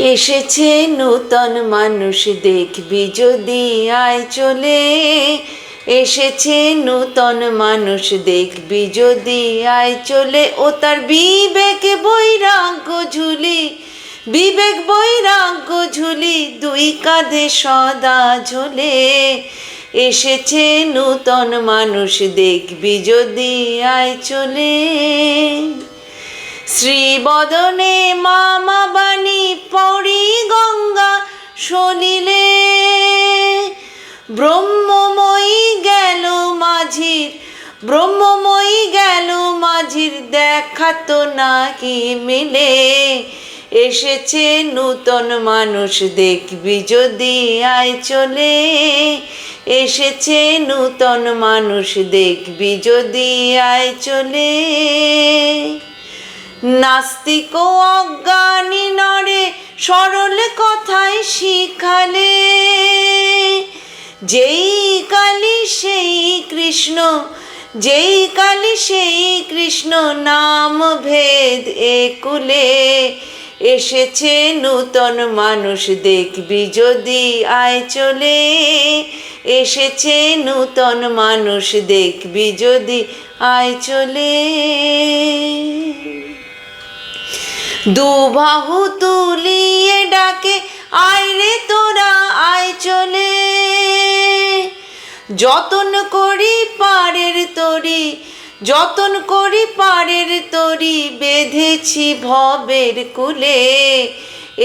এসেছে নূতন মানুষ দেখবি যদি আয় চলে, এসেছে নূতন মানুষ দেখবি যদি আয় চলে। ও তার বিবেক বৈরাগ্য ঝুলি, বিবেক বৈরাগ্য ঝুলি দুই কাঁধে সদা ঝোলে। এসেছে নূতন মানুষ দেখবি যদি আয় চলে। শ্রীবদনে মামা বাণী পড়ি গঙ্গা সলিলে, ব্রহ্মময়ী গেল মাঝির, ব্রহ্মময়ী গেল মাঝির দেখা তো নাকি মিলে। এসেছে নূতন মানুষ দেখবি যদি আয় চলে, এসেছে নূতন মানুষ দেখবি যদি আয় চলে। নাস্তিক ও অজ্ঞানী নরে সরল কথায় শিখালে, যেই কালী সেই কৃষ্ণ, যেই কালী সেই কৃষ্ণ নাম ভেদ একুলে। এসেছে নূতন মানুষ দেখবি যদি আয় চলে, এসেছে নূতন মানুষ দেখবি যদি আয় চলে। দুবাহু তুলিয়ে ডাকে আয় রে তোরা আয় চলে, যতন করি পারের তরি, যতন করি পারের তরি বেঁধেছি ভবের কুলে।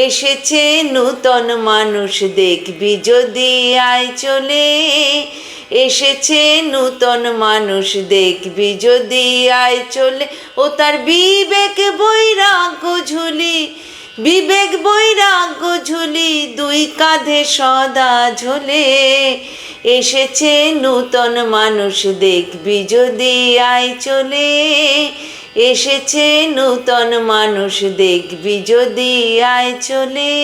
এসেছে নূতন মানুষ দেখবি যদি আয় চলে, এসেছে নূতন মানুষ দেখবি যদি আয় চলে। ও তার বিবেক বৈরাগ্য ঝুলি, বিবেক বৈরাগ্য ঝুলি দুই কাঁধে সদা ঝোলে। এসেছে নূতন মানুষ দেখবি যদি আয় চলে, এসেছে নূতন মানুষ দেখবি যদি আয় চলে।